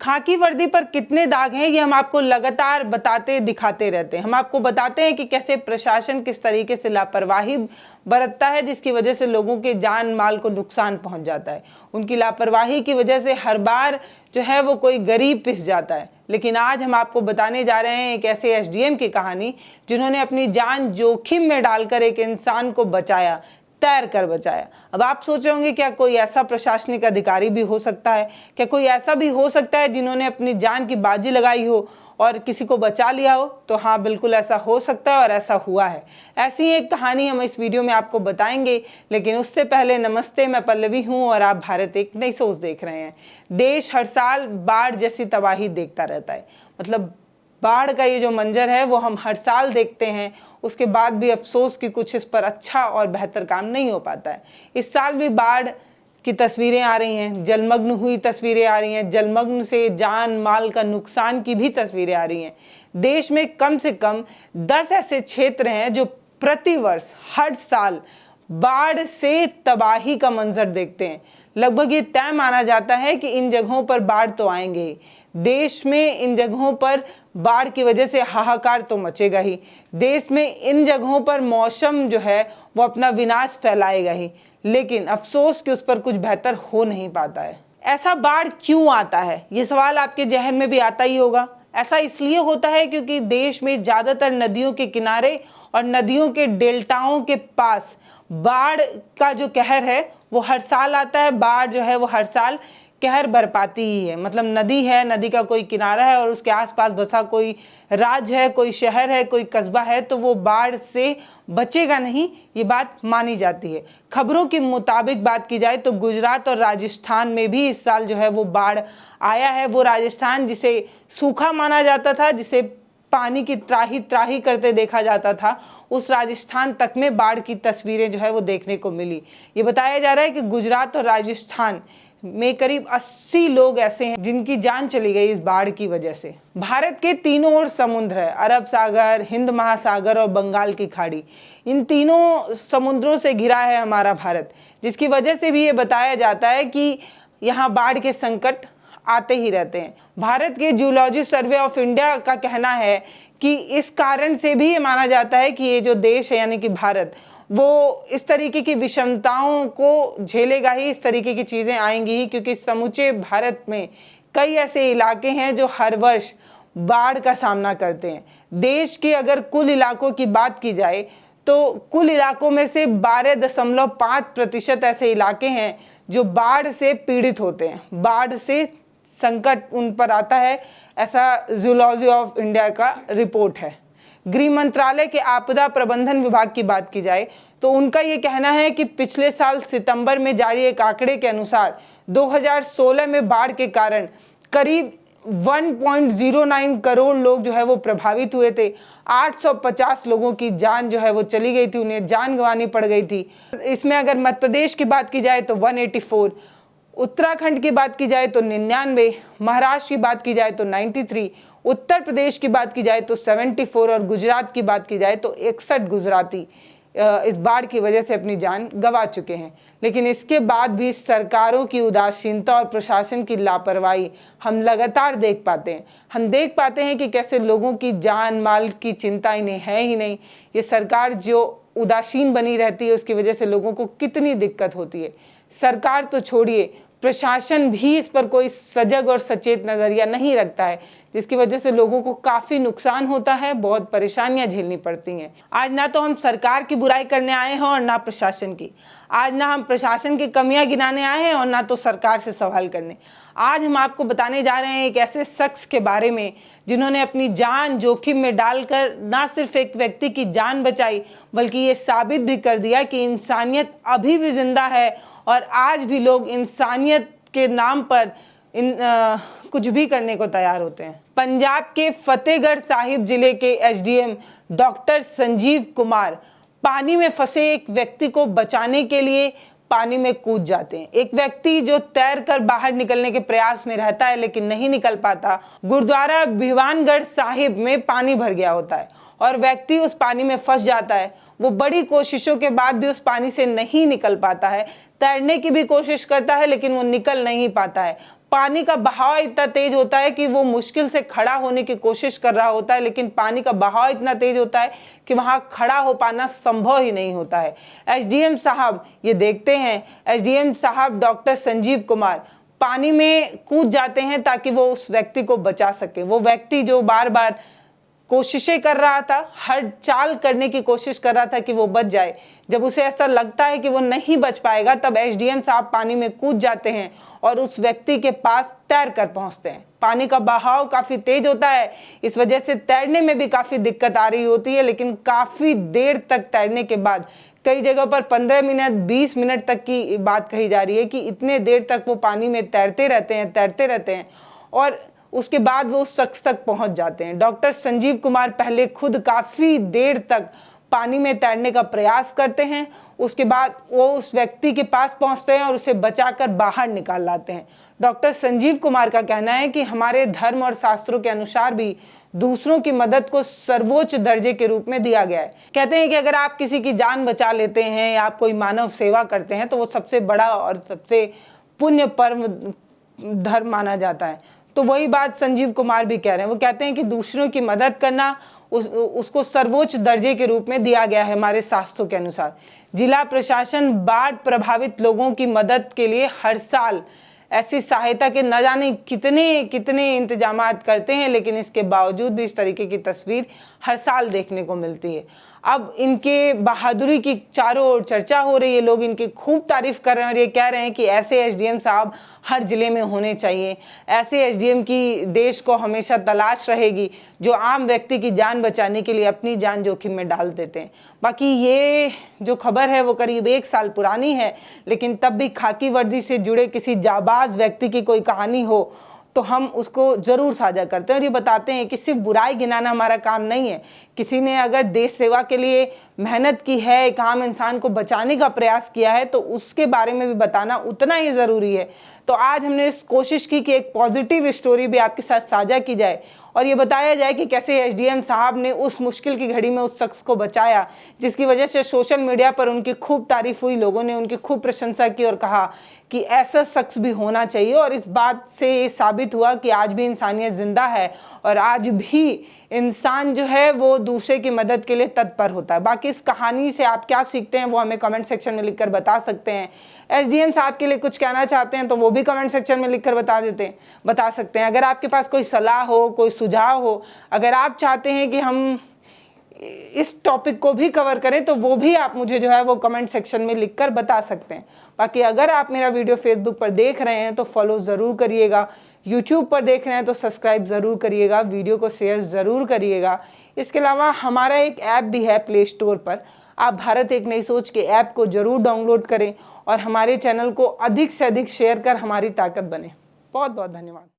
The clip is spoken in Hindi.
खाकी वर्दी पर कितने दाग हैं, ये हम आपको लगातार बताते दिखाते रहते हैं। हम आपको बताते हैं कि कैसे प्रशासन किस तरीके से लापरवाही बरतता है, जिसकी वजह से लोगों के जान माल को नुकसान पहुंच जाता है। उनकी लापरवाही की वजह से हर बार जो है वो कोई गरीब पिस जाता है। लेकिन आज हम आपको बताने जा रहे हैं एक ऐसे एसडीएम की कहानी जिन्होंने अपनी जान जोखिम में डालकर एक इंसान को बचाया, तैर कर बचाया। अब आप सोच रहे होंगे क्या कोई ऐसा प्रशासनिक अधिकारी भी हो सकता है, क्या कोई ऐसा भी हो सकता है जिन्होंने अपनी जान की बाजी लगाई हो और किसी को बचा लिया हो? तो हाँ, बिल्कुल ऐसा हो सकता है और ऐसा हुआ है। ऐसी ही एक कहानी हम इस वीडियो में आपको बताएंगे, लेकिन उससे पहले नमस्ते, मैं पल्लवी हूँ और आप भारत एक नई सोच देख रहे हैं। देश हर साल बाढ़ जैसी तबाही देखता रहता है, मतलब बाढ़ का ये जो मंजर है वो हम हर साल देखते हैं। उसके बाद भी अफसोस कि कुछ इस पर अच्छा और बेहतर काम नहीं हो पाता है। इस साल भी बाढ़ की तस्वीरें आ रही हैं, जलमग्न हुई तस्वीरें आ रही हैं, जलमग्न से जान माल का नुकसान की भी तस्वीरें आ रही हैं। देश में कम से कम 10 ऐसे क्षेत्र हैं जो प्रतिवर्ष हर साल बाढ़ से तबाही का मंजर देखते हैं। लगभग ये तय माना जाता है कि इन जगहों पर बाढ़ तो आएंगे ही। देश में इन जगहों पर बाढ़ की वजह से हाहाकार तो मचेगा ही। देश में इन जगहों पर मौसम जो है वो अपना विनाश फैलाएगा ही। लेकिन अफसोस कि उस पर कुछ बेहतर हो नहीं पाता है। ऐसा बाढ़ क्यों आता है, ये सवाल आपके जहन में भी आता ही होगा। ऐसा इसलिए होता है क्योंकि देश में ज़्यादातर नदियों के किनारे और नदियों के डेल्टाओं के पास बाढ़ का जो कहर है वो हर साल आता है। बाढ़ जो है वो हर साल कहर बरपाती ही है। मतलब नदी है, नदी का कोई किनारा है और उसके आसपास बसा कोई राज्य है, कोई शहर है, कोई कस्बा है, तो वो बाढ़ से बचेगा नहीं, ये बात मानी जाती है। खबरों के मुताबिक बात की जाए तो गुजरात और राजस्थान में भी इस साल जो है वो बाढ़ आया है। वो राजस्थान जिसे सूखा माना जाता था, जिसे पानी की त्राही त्राही करते देखा जाता था, उस राजस्थान तक में बाढ़ की तस्वीरें जो है वो देखने को मिली। ये बताया जा रहा है कि गुजरात और राजस्थान में करीब 80 लोग ऐसे हैं जिनकी जान चली गई इस बाढ़ की वजह से। भारत के तीनों ओर समुद्र है, अरब सागर, हिंद महासागर और बंगाल की खाड़ी। इन तीनों समुद्रों से घिरा है हमारा भारत, जिसकी वजह से भी ये बताया जाता है कि यहाँ बाढ़ के संकट आते ही रहते हैं। भारत के जूलॉजी सर्वे ऑफ इंडिया का कहना है कि इस कारण से भी ये माना जाता है कि ये जो देश है यानी कि भारत, वो इस तरीके की विषमताओं को झेलेगा ही, इस तरीके की चीज़ें आएंगी ही, क्योंकि समूचे भारत में कई ऐसे इलाके हैं जो हर वर्ष बाढ़ का सामना करते हैं। देश के अगर कुल इलाकों की बात की जाए तो कुल इलाकों में से 12.5% ऐसे इलाके हैं जो बाढ़ से पीड़ित होते हैं, बाढ़ से संकट उन पर आता है, ऐसा जूलॉजी ऑफ इंडिया का रिपोर्ट है। गृह मंत्रालय के आपदा प्रबंधन विभाग की बात की जाए तो उनका ये कहना है कि पिछले साल सितंबर में जारी एक आंकड़े के अनुसार 2016 में बाढ़ के कारण करीब 1.09 करोड़ लोग जो है वो प्रभावित हुए थे। 850 लोगों की जान जो है वो चली गई थी, उन्हें जान गंवानी पड़ गई थी। इसमें अगर मध्य प्रदेश की बात की जाए तो 184, उत्तराखंड की बात की जाए तो 99, महाराष्ट्र की बात की जाए तो 93, उत्तर प्रदेश की बात की जाए तो 74 और गुजरात की बात की जाए तो 61 गुजराती इस बाढ़ की वजह से अपनी जान गंवा चुके हैं। लेकिन इसके बाद भी सरकारों की उदासीनता और प्रशासन की लापरवाही हम लगातार देख पाते हैं। हम देख पाते हैं कि कैसे लोगों की जान माल की चिंता इन्हें है ही नहीं। ये सरकार जो उदासीन बनी रहती है उसकी वजह से लोगों को कितनी दिक्कत होती है। सरकार तो छोड़िए, प्रशासन भी इस पर कोई सजग और सचेत नजरिया नहीं रखता है, जिसकी वजह से लोगों को काफी नुकसान होता है, बहुत परेशानियां झेलनी पड़ती हैं। आज ना तो हम सरकार की बुराई करने आए हैं और ना प्रशासन की। आज ना हम प्रशासन की कमियां गिनाने आए हैं और ना तो सरकार से सवाल करने। आज हम आपको बताने जा रहे हैं एक ऐसे शख्स के बारे में जिन्होंने अपनी जान जोखिम में डालकर ना सिर्फ एक व्यक्ति की जान बचाई, बल्कि ये साबित भी कर दिया कि इंसानियत अभी भी जिंदा है और आज भी लोग इंसानियत के नाम पर कुछ भी करने को तैयार होते हैं। पंजाब के फतेहगढ़ साहिब जिले के एसडीएम डॉक्टर संजीव कुमार पानी में फंसे एक व्यक्ति को बचाने के लिए पानी में कूद जाते हैं। एक व्यक्ति जो तैरकर बाहर निकलने के प्रयास में रहता है लेकिन नहीं निकल पाता। गुरुद्वारा भिवानगढ़ साहिब में पानी भर गया होता है और व्यक्ति उस पानी में फंस जाता है। वो बड़ी कोशिशों के बाद भी उस पानी से नहीं निकल पाता है। तैरने की भी कोशिश करता है लेकिन वो निकल नहीं पाता है। पानी का बहाव इतना तेज होता है कि वो मुश्किल से खड़ा होने की कोशिश कर रहा होता है, लेकिन पानी का बहाव इतना तेज होता है कि वहां खड़ा हो पाना संभव ही नहीं होता है। एसडीएम साहब ये देखते हैं, एसडीएम साहब डॉक्टर संजीव कुमार पानी में कूद जाते हैं ताकि वो उस व्यक्ति को बचा सके। वो व्यक्ति जो बार बार कोशिशें कर रहा था, हर चाल करने की कोशिश कर रहा था कि वो बच जाए, जब उसे ऐसा लगता है कि वो नहीं बच पाएगा, तब एसडीएम साहब पानी में कूद जाते हैं और उस व्यक्ति के पास तैर कर पहुंचते हैं। पानी का बहाव काफी तेज होता है, इस वजह से तैरने में भी काफी दिक्कत आ रही होती है, लेकिन काफी देर तक तैरने के बाद, कई जगह पर 15 मिनट 20 मिनट तक की बात कही जा रही है कि इतने देर तक वो पानी में तैरते रहते हैं और उसके बाद वो उस शख्स तक पहुंच जाते हैं। डॉक्टर संजीव कुमार पहले खुद काफी देर तक पानी में तैरने का प्रयास करते हैं, उसके बाद वो उस व्यक्ति के पास पहुंचते हैं और उसे बचाकर बाहर निकाल लाते हैं। डॉक्टर संजीव कुमार का कहना है कि हमारे धर्म और शास्त्रों के अनुसार भी दूसरों की मदद को सर्वोच्च दर्जे के रूप में दिया गया है। कहते हैं कि अगर आप किसी की जान बचा लेते हैं या आप कोई मानव सेवा करते हैं तो वो सबसे बड़ा और सबसे पुण्य पर्व धर्म माना जाता है। तो वही बात संजीव कुमार भी कह रहे हैं। वो कहते हैं कि दूसरों की मदद करना उसको सर्वोच्च दर्जे के रूप में दिया गया है हमारे शास्त्रों के अनुसार। जिला प्रशासन बाढ़ प्रभावित लोगों की मदद के लिए हर साल ऐसी सहायता के न जाने कितने इंतजामात करते हैं, लेकिन इसके बावजूद भी इस तरीके की तस्वीर हर साल देखने को मिलती है। अब इनके बहादुरी की चारों ओर चर्चा हो रही है, लोग इनकी खूब तारीफ कर रहे हैं और ये कह रहे हैं कि ऐसे एसडीएम साहब हर जिले में होने चाहिए। ऐसे एसडीएम की देश को हमेशा तलाश रहेगी जो आम व्यक्ति की जान बचाने के लिए अपनी जान जोखिम में डाल देते हैं। बाकी ये जो खबर है वो करीब 1 साल पुरानी है, लेकिन तब भी खाकी वर्दी से जुड़े किसी जाबाज व्यक्ति की कोई कहानी हो तो हम उसको जरूर साझा करते हैं और ये बताते हैं कि सिर्फ बुराई गिनाना हमारा काम नहीं है। किसी ने अगर देश सेवा के लिए मेहनत की है, एक आम इंसान को बचाने का प्रयास किया है, तो उसके बारे में भी बताना उतना ही ज़रूरी है। तो आज हमने इस कोशिश की कि एक पॉजिटिव स्टोरी भी आपके साथ साझा की जाए और ये बताया जाए कि कैसे एसडीएम साहब ने उस मुश्किल की घड़ी में उस शख्स को बचाया, जिसकी वजह से सोशल मीडिया पर उनकी खूब तारीफ हुई, लोगों ने उनकी खूब प्रशंसा की और कहा कि ऐसा शख्स भी होना चाहिए। और इस बात से ये साबित हुआ कि आज भी इंसानियत जिंदा है और आज भी इंसान जो है वो दूसरे की मदद के लिए तत्पर होता है। बाकी इस कहानी से आप क्या सीखते हैं वो हमें कमेंट सेक्शन में लिखकर बता सकते हैं। एसडीएम साहब के लिए कुछ कहना चाहते हैं तो वो भी कमेंट सेक्शन में लिखकर बता सकते हैं। अगर आपके पास कोई सलाह हो, कोई सुझाव हो, अगर आप चाहते हैं कि हम इस टॉपिक को भी कवर करें तो वो भी आप मुझे जो है वो कमेंट सेक्शन में लिखकर बता सकते हैं। बाकी अगर आप मेरा वीडियो फेसबुक पर देख रहे हैं तो फॉलो ज़रूर करिएगा, यूट्यूब पर देख रहे हैं तो सब्सक्राइब ज़रूर करिएगा, वीडियो को शेयर ज़रूर करिएगा। इसके अलावा हमारा एक ऐप भी है प्ले स्टोर पर, आप भारत एक नई सोच के ऐप को ज़रूर डाउनलोड करें और हमारे चैनल को अधिक से अधिक शेयर कर हमारी ताकत बने। बहुत बहुत धन्यवाद।